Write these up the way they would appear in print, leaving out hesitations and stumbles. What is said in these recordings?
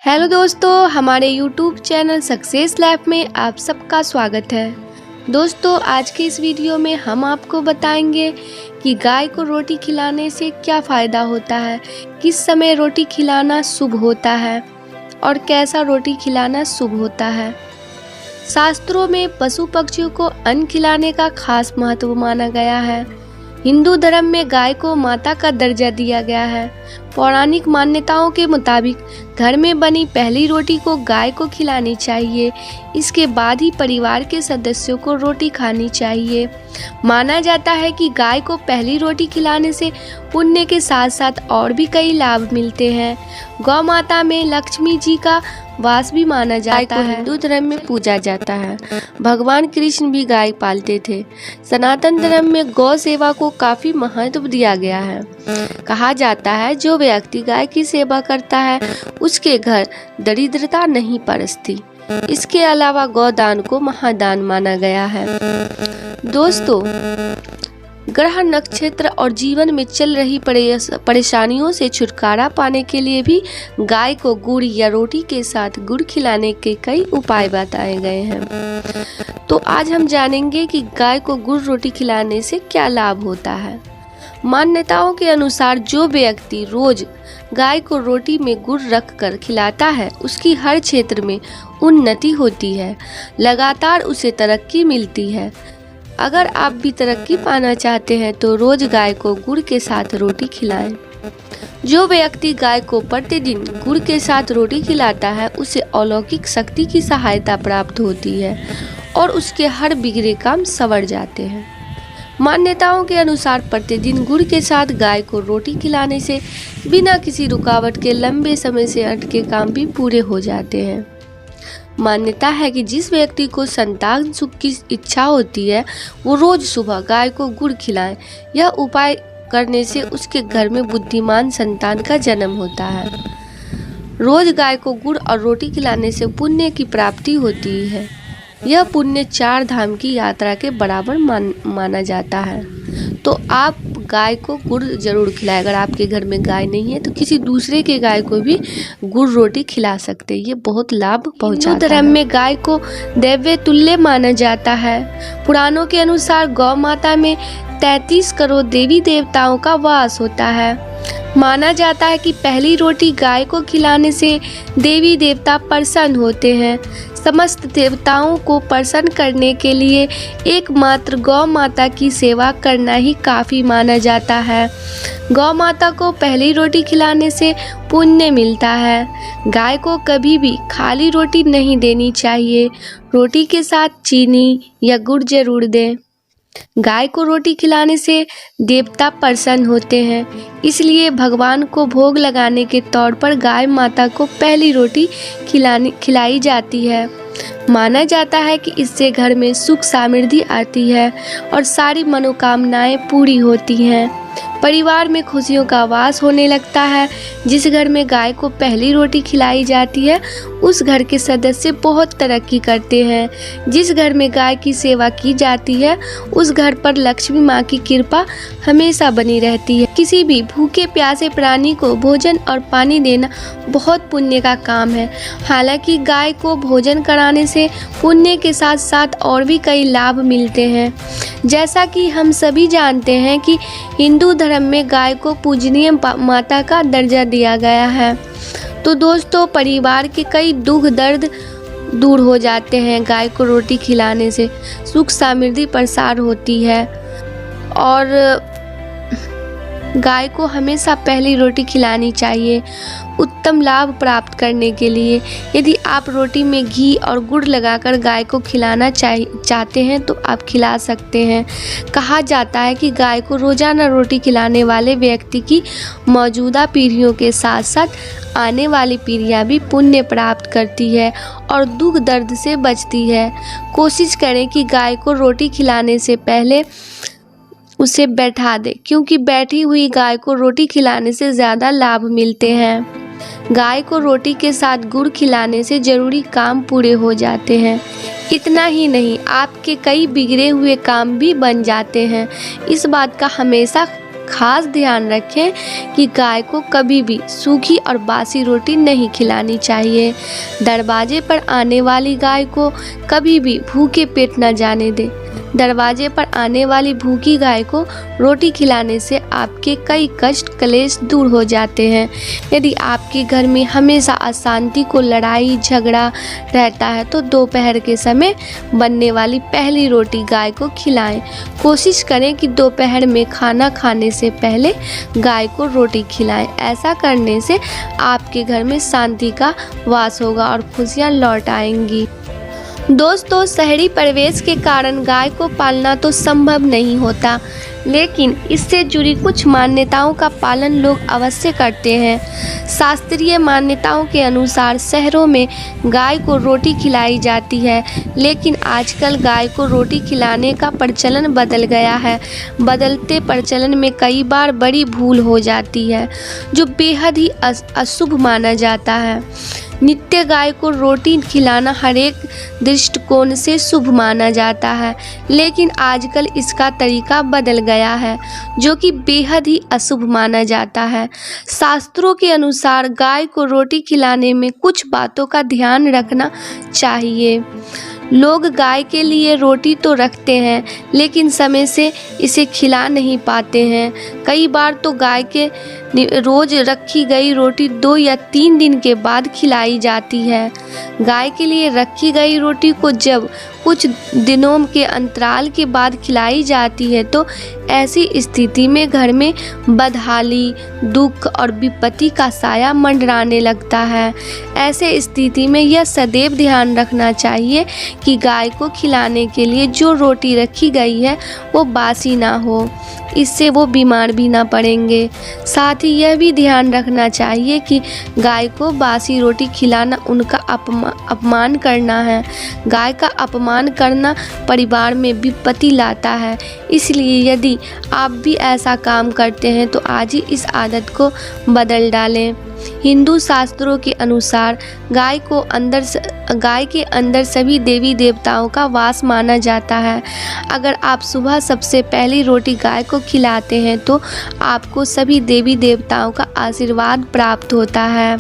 Hello दोस्तों, हमारे YouTube channel success life में आप सबका स्वागत है। दोस्तों, आज के इस वीडियो में हम आपको बताएंगे कि गाय को रोटी खिलाने से क्या फ़ायदा होता है, किस समय रोटी खिलाना शुभ होता है और कैसा रोटी खिलाना शुभ होता है। शास्त्रों में पशु पक्षियों को अन्न खिलाने का खास महत्व माना गया है। हिंदू धर्म में गाय को माता का दर्जा दिया गया है। पौराणिक मान्यताओं के मुताबिक घर में बनी पहली रोटी को गाय को खिलानी चाहिए। इसके बाद ही परिवार के सदस्यों को रोटी खानी चाहिए। माना जाता है कि गाय को पहली रोटी खिलाने से पुण्य के साथ साथ और भी कई लाभ मिलते हैं। गौ माता में लक्ष्मी जी का वास भी माना जाता है। हिंदू धर्म में पूजा जाता है। भगवान कृष्ण भी गाय पालते थे। सनातन धर्म में गौ सेवा को काफी महत्व दिया गया है। कहा जाता है जो व्यक्ति गाय की सेवा करता है उसके घर दरिद्रता नहीं पड़ती। इसके अलावा गौदान को महादान माना गया है। दोस्तों, ग्रह नक्षत्र और जीवन में चल रही परेशानियों से छुटकारा पाने के लिए भी गाय को गुड़ या रोटी के साथ गुड़ खिलाने के कई उपाय बताए गए हैं। तो आज हम जानेंगे कि गाय को गुड़ रोटी खिलाने से क्या लाभ होता है। मान्यताओं के अनुसार जो व्यक्ति रोज गाय को रोटी में गुड़ रख कर खिलाता है उसकी हर क्षेत्र में उन्नति होती है, लगातार उसे तरक्की मिलती है। अगर आप भी तरक्की पाना चाहते हैं तो रोज गाय को गुड़ के साथ रोटी खिलाएं। जो व्यक्ति गाय को प्रतिदिन गुड़ के साथ रोटी खिलाता है उसे अलौकिक शक्ति की सहायता प्राप्त होती है और उसके हर बिगड़े काम संवर जाते हैं। मान्यताओं के अनुसार प्रतिदिन गुड़ के साथ गाय को रोटी खिलाने से बिना किसी रुकावट के लंबे समय से अटके काम भी पूरे हो जाते हैं। मान्यता है कि जिस व्यक्ति को संतान सुख की इच्छा होती है वो रोज सुबह गाय को गुड़ खिलाए। यह उपाय करने से उसके घर में बुद्धिमान संतान का जन्म होता है। रोज गाय को गुड़ और रोटी खिलाने से पुण्य की प्राप्ति होती है। यह पुण्य 4 धाम की यात्रा के बराबर माना जाता है। तो आप गाय को गुड़ जरूर खिलाएं। अगर आपके घर में गाय नहीं है तो किसी दूसरे के गाय को भी गुड़ रोटी खिला सकते हैं। ये बहुत लाभ पहुंचाता है। हिंदू धर्म में गाय को दैव्य तुल्य माना जाता है। पुराणों के अनुसार गौ माता में 33 करोड़ देवी देवताओं का वास होता है। माना जाता है कि पहली रोटी गाय को खिलाने से देवी देवता प्रसन्न होते हैं। समस्त देवताओं को प्रसन्न करने के लिए एकमात्र गौ माता की सेवा करना ही काफ़ी माना जाता है। गौ माता को पहली रोटी खिलाने से पुण्य मिलता है। गाय को कभी भी खाली रोटी नहीं देनी चाहिए। रोटी के साथ चीनी या गुड़ जरूर दें। गाय को रोटी खिलाने से देवता प्रसन्न होते हैं, इसलिए भगवान को भोग लगाने के तौर पर गाय माता को पहली रोटी खिलाई जाती है। माना जाता है कि इससे घर में सुख समृद्धि आती है और सारी मनोकामनाएं पूरी होती हैं। परिवार में खुशियों का वास होने लगता है। जिस घर में गाय को पहली रोटी खिलाई जाती है उस घर के सदस्य बहुत तरक्की करते हैं। जिस घर में गाय की सेवा की जाती है उस घर पर लक्ष्मी माँ की कृपा हमेशा बनी रहती है। किसी भी भूखे प्यासे प्राणी को भोजन और पानी देना बहुत पुण्य का काम है। हालांकि गाय को भोजन कराने से पुण्य के साथ साथ और भी कई लाभ मिलते हैं। जैसा कि हम सभी जानते हैं कि हिंदू धर्म में गाय को पूजनीय माता का दर्जा दिया गया है। तो दोस्तों, परिवार के कई दुख दर्द दूर हो जाते हैं। गाय को रोटी खिलाने से सुख समृद्धि प्रसार होती है और गाय को हमेशा पहली रोटी खिलानी चाहिए उत्तम लाभ प्राप्त करने के लिए। यदि आप रोटी में घी और गुड़ लगाकर गाय को खिलाना चाहते हैं तो आप खिला सकते हैं। कहा जाता है कि गाय को रोजाना रोटी खिलाने वाले व्यक्ति की मौजूदा पीढ़ियों के साथ साथ आने वाली पीढ़ियां भी पुण्य प्राप्त करती है और दुख दर्द से बचती है। कोशिश करें कि गाय को रोटी खिलाने से पहले उसे बैठा दे, क्योंकि बैठी हुई गाय को रोटी खिलाने से ज़्यादा लाभ मिलते हैं। गाय को रोटी के साथ गुड़ खिलाने से जरूरी काम पूरे हो जाते हैं। इतना ही नहीं, आपके कई बिगड़े हुए काम भी बन जाते हैं। इस बात का हमेशा खास ध्यान रखें कि गाय को कभी भी सूखी और बासी रोटी नहीं खिलानी चाहिए। दरवाजे पर आने वाली गाय को कभी भी भूखे पेट न जाने दें। दरवाजे पर आने वाली भूखी गाय को रोटी खिलाने से आपके कई कष्ट क्लेश दूर हो जाते हैं। यदि आपके घर में हमेशा अशांति को लड़ाई झगड़ा रहता है तो दोपहर के समय बनने वाली पहली रोटी गाय को खिलाएं। कोशिश करें कि दोपहर में खाना खाने से पहले गाय को रोटी खिलाएं। ऐसा करने से आपके घर में शांति का वास होगा और खुशियां लौट आएंगी। दोस्तों, शहरी परिवेश के कारण गाय को पालना तो संभव नहीं होता, लेकिन इससे जुड़ी कुछ मान्यताओं का पालन लोग अवश्य करते हैं। शास्त्रीय मान्यताओं के अनुसार शहरों में गाय को रोटी खिलाई जाती है, लेकिन आजकल गाय को रोटी खिलाने का प्रचलन बदल गया है। बदलते प्रचलन में कई बार बड़ी भूल हो जाती है, जो बेहद ही अशुभ माना जाता है। नित्य गाय को रोटी खिलाना हर एक दृष्टिकोण से शुभ माना जाता है, लेकिन आजकल इसका तरीका बदल गया है, जो कि बेहद ही अशुभ माना जाता है। शास्त्रों के अनुसार गाय को रोटी खिलाने में कुछ बातों का ध्यान रखना चाहिए। लोग गाय के लिए रोटी तो रखते हैं, लेकिन समय से इसे खिला नहीं पाते हैं। कई बार तो गाय के रोज रखी गई रोटी 2 या 3 दिन के बाद खिलाई जाती है। गाय के लिए रखी गई रोटी को जब कुछ दिनों के अंतराल के बाद खिलाई जाती है तो ऐसी स्थिति में घर में बदहाली, दुख और विपत्ति का साया मंडराने लगता है। ऐसे स्थिति में यह सदैव ध्यान रखना चाहिए कि गाय को खिलाने के लिए जो रोटी रखी गई है वो बासी ना हो, इससे वो बीमार भी ना पड़ेंगे। साथ ही यह भी ध्यान रखना चाहिए कि गाय को बासी रोटी खिलाना उनका अपमान करना है। गाय का अपमान करना परिवार में विपत्ति लाता है, इसलिए यदि आप भी ऐसा काम करते हैं तो आज ही इस आदत को बदल डालें। हिंदू शास्त्रों के अनुसार गाय के अंदर सभी देवी देवताओं का वास माना जाता है। अगर आप सुबह सबसे पहली रोटी गाय को खिलाते हैं तो आपको सभी देवी देवताओं का आशीर्वाद प्राप्त होता है।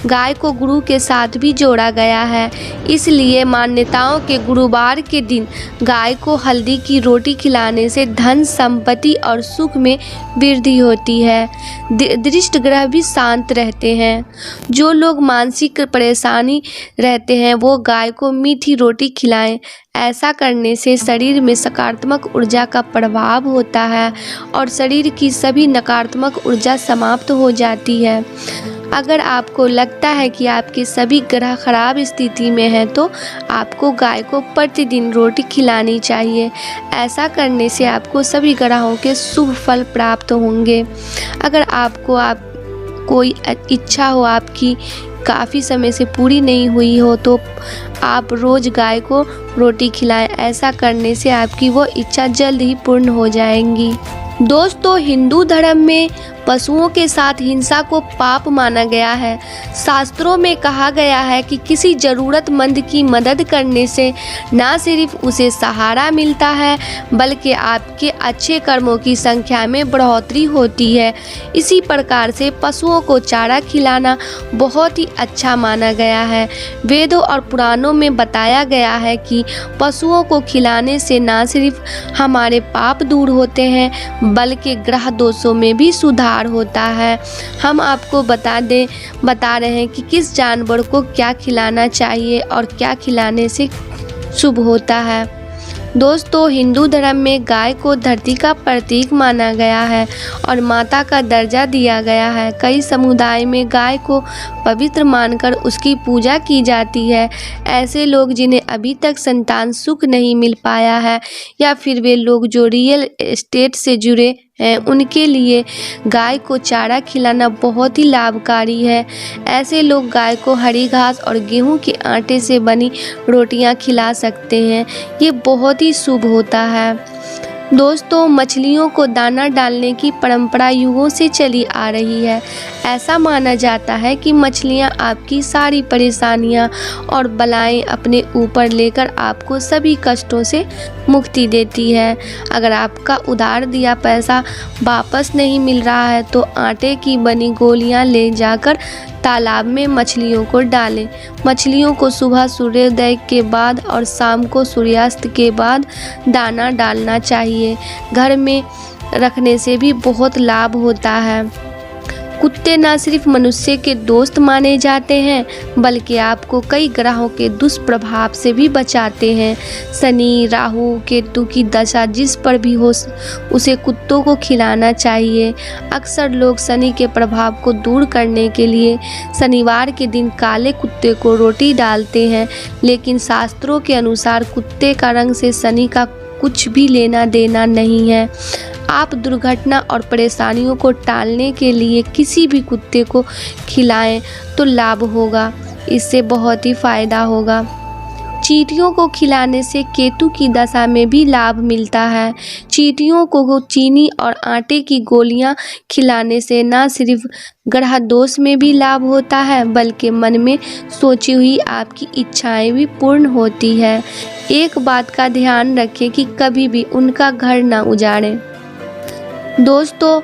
गाय को गुरु के साथ भी जोड़ा गया है, इसलिए मान्यताओं के गुरुवार के दिन गाय को हल्दी की रोटी खिलाने से धन संपत्ति और सुख में वृद्धि होती है। दृष्ट ग्रह भी शांत रहते हैं। जो लोग मानसिक परेशानी रहते हैं वो गाय को मीठी रोटी खिलाएं। ऐसा करने से शरीर में सकारात्मक ऊर्जा का प्रभाव होता है और शरीर की सभी नकारात्मक ऊर्जा समाप्त हो जाती है। अगर आपको लगता है कि आपके सभी ग्रह खराब स्थिति में हैं तो आपको गाय को प्रतिदिन रोटी खिलानी चाहिए। ऐसा करने से आपको सभी ग्रहों के शुभ फल प्राप्त होंगे। अगर आपको कोई इच्छा हो आपकी काफ़ी समय से पूरी नहीं हुई हो तो आप रोज़ गाय को रोटी खिलाएं। ऐसा करने से आपकी वो इच्छा जल्द ही पूर्ण हो जाएंगी। दोस्तों, हिंदू धर्म में पशुओं के साथ हिंसा को पाप माना गया है। शास्त्रों में कहा गया है कि किसी ज़रूरतमंद की मदद करने से न सिर्फ उसे सहारा मिलता है बल्कि आपके अच्छे कर्मों की संख्या में बढ़ोतरी होती है। इसी प्रकार से पशुओं को चारा खिलाना बहुत ही अच्छा माना गया है। वेदों और पुराणों में बताया गया है कि पशुओं को खिलाने से न सिर्फ हमारे पाप दूर होते हैं बल्कि ग्रह दोषों में भी सुधार होता है। हम आपको बता रहे हैं कि किस जानवर को क्या खिलाना चाहिए और क्या खिलाने से शुभ होता है। दोस्तों, हिंदू धर्म में गाय को धरती का प्रतीक माना गया है और माता का दर्जा दिया गया है। कई समुदाय में गाय को पवित्र मानकर उसकी पूजा की जाती है। ऐसे लोग जिन्हें अभी तक संतान सुख नहीं मिल पाया है या फिर वे लोग जो रियल एस्टेट से जुड़े हैं उनके लिए गाय को चारा खिलाना बहुत ही लाभकारी है। ऐसे लोग गाय को हरी घास और गेहूं के आटे से बनी रोटियां खिला सकते हैं। ये बहुत ही शुभ होता है। दोस्तों, मछलियों को दाना डालने की परंपरा युगों से चली आ रही है। ऐसा माना जाता है कि मछलियां आपकी सारी परेशानियां और बलाएं अपने ऊपर लेकर आपको सभी कष्टों से मुक्ति देती है। अगर आपका उधार दिया पैसा वापस नहीं मिल रहा है तो आटे की बनी गोलियां ले जाकर तालाब में मछलियों को डालें। मछलियों को सुबह सूर्योदय के बाद और शाम को सूर्यास्त के बाद दाना डालना चाहिए। घर में रखने से भी बहुत लाभ होता है। कुत्ते न सिर्फ मनुष्य के दोस्त माने जाते हैं बल्कि आपको कई ग्रहों के दुष्प्रभाव से भी बचाते हैं। शनि, राहु, केतु की दशा जिस पर भी हो उसे कुत्तों को खिलाना चाहिए। अक्सर लोग शनि के प्रभाव को दूर करने के लिए शनिवार के दिन काले कुत्ते को रोटी डालते हैं, लेकिन शास्त्रों के अनुसार कुत्ते का रंग से शनि का कुछ भी लेना देना नहीं है। आप दुर्घटना और परेशानियों को टालने के लिए किसी भी कुत्ते को खिलाएं तो लाभ होगा, इससे बहुत ही फायदा होगा। चींटियों को खिलाने से केतु की दशा में भी लाभ मिलता है। चींटियों को चीनी और आटे की गोलियां खिलाने से न सिर्फ ग्रह दोष में भी लाभ होता है बल्कि मन में सोची हुई आपकी इच्छाएं भी पूर्ण होती है। एक बात का ध्यान रखें कि कभी भी उनका घर ना उजाड़ें। दोस्तों,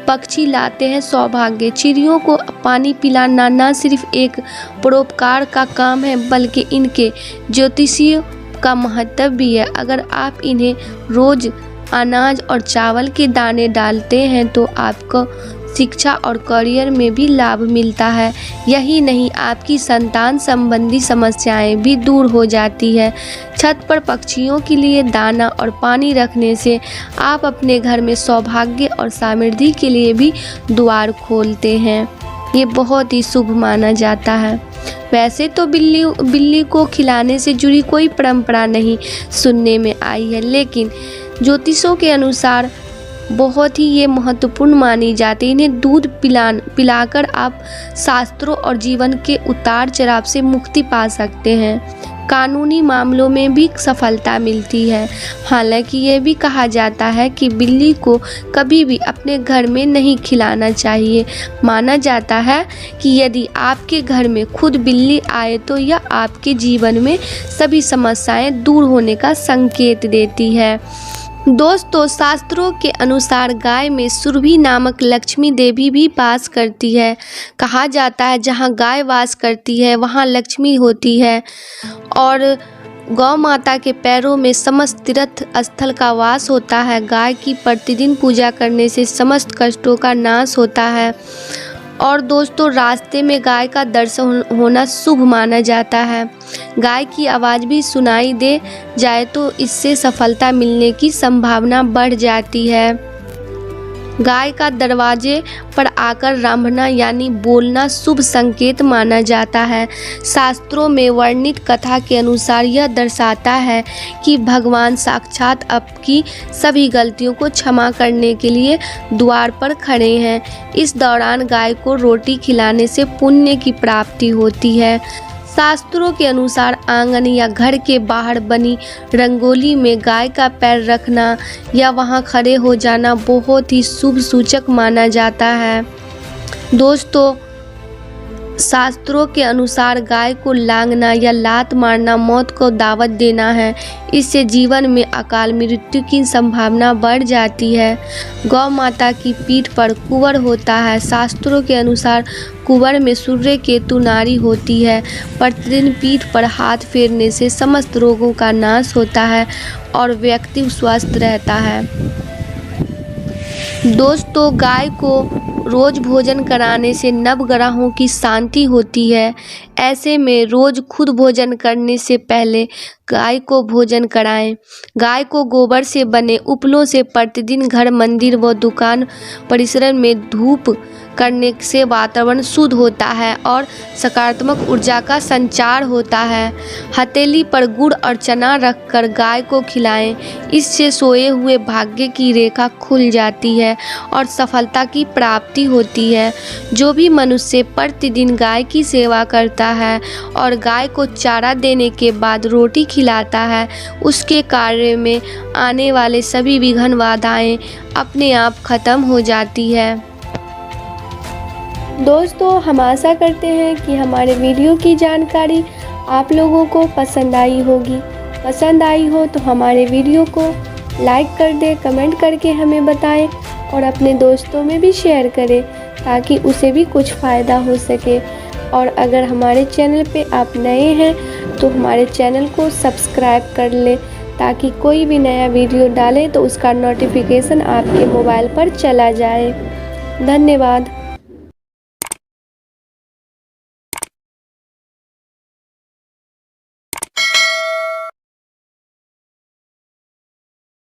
पक्षी लाते हैं सौभाग्य। चिड़ियों को पानी पिलाना न सिर्फ एक परोपकार का काम है बल्कि इनके ज्योतिषीय का महत्व भी है। अगर आप इन्हें रोज अनाज और चावल के दाने डालते हैं तो आपको शिक्षा और करियर में भी लाभ मिलता है। यही नहीं, आपकी संतान संबंधी समस्याएं भी दूर हो जाती है। छत पर पक्षियों के लिए दाना और पानी रखने से आप अपने घर में सौभाग्य और समृद्धि के लिए भी द्वार खोलते हैं। ये बहुत ही शुभ माना जाता है। वैसे तो बिल्ली को खिलाने से जुड़ी कोई परंपरा नहीं सुनने में आई है, लेकिन ज्योतिषों के अनुसार बहुत ही ये महत्वपूर्ण मानी जाती है। इन्हें दूध पिलाकर आप शास्त्रों और जीवन के उतार चढ़ाव से मुक्ति पा सकते हैं। कानूनी मामलों में भी सफलता मिलती है। हालांकि ये भी कहा जाता है कि बिल्ली को कभी भी अपने घर में नहीं खिलाना चाहिए। माना जाता है कि यदि आपके घर में खुद बिल्ली आए तो यह आपके जीवन में सभी समस्याएं दूर होने का संकेत देती है। दोस्तों, शास्त्रों के अनुसार गाय में सुरभि नामक लक्ष्मी देवी भी वास करती है। कहा जाता है जहाँ गाय वास करती है वहाँ लक्ष्मी होती है और गौ माता के पैरों में समस्त तीर्थ स्थल का वास होता है। गाय की प्रतिदिन पूजा करने से समस्त कष्टों का नाश होता है। और दोस्तों, रास्ते में गाय का दर्शन होना शुभ माना जाता है। गाय की आवाज़ भी सुनाई दे जाए तो इससे सफलता मिलने की संभावना बढ़ जाती है। गाय का दरवाजे पर आकर रंभना यानी बोलना शुभ संकेत माना जाता है। शास्त्रों में वर्णित कथा के अनुसार यह दर्शाता है कि भगवान साक्षात आपकी सभी गलतियों को क्षमा करने के लिए द्वार पर खड़े हैं। इस दौरान गाय को रोटी खिलाने से पुण्य की प्राप्ति होती है। शास्त्रों के अनुसार आंगन या घर के बाहर बनी रंगोली में गाय का पैर रखना या वहां खड़े हो जाना बहुत ही शुभ सूचक माना जाता है। दोस्तों, शास्त्रों के अनुसार गाय को लांघना या लात मारना मौत को दावत देना है। इससे जीवन में अकाल मृत्यु की संभावना बढ़ जाती है। गौ माता की पीठ पर कुंवर होता है। शास्त्रों के अनुसार कुंवर में सूर्य केतु नारी होती है। प्रतिदिन पीठ पर हाथ फेरने से समस्त रोगों का नाश होता है और व्यक्ति स्वस्थ रहता है। दोस्तों, गाय को रोज भोजन कराने से नवग्रहों की शांति होती है। ऐसे में रोज खुद भोजन करने से पहले गाय को भोजन कराएं। गाय को गोबर से बने उपलों से प्रतिदिन घर, मंदिर व दुकान परिसर में धूप करने से वातावरण शुद्ध होता है और सकारात्मक ऊर्जा का संचार होता है। हथेली पर गुड़ और चना रखकर गाय को खिलाएं। इससे सोए हुए भाग्य की रेखा खुल जाती है और सफलता की प्राप्ति रोटी होती है। जो भी मनुष्य प्रतिदिन गाय की सेवा करता है और गाय को चारा देने के बाद रोटी खिलाता है, उसके कार्य में आने वाले सभी विघ्न बाधाएं अपने आप खत्म हो जाती है। दोस्तों, हम आशा करते हैं कि हमारे वीडियो की जानकारी आप लोगों को पसंद आई होगी। पसंद आई हो तो हमारे वीडियो को लाइक कर दें, कमेंट करके हमें बताएं और अपने दोस्तों में भी शेयर करें ताकि उसे भी कुछ फ़ायदा हो सके। और अगर हमारे चैनल पे आप नए हैं तो हमारे चैनल को सब्सक्राइब कर लें ताकि कोई भी नया वीडियो डालें तो उसका नोटिफिकेशन आपके मोबाइल पर चला जाए। धन्यवाद।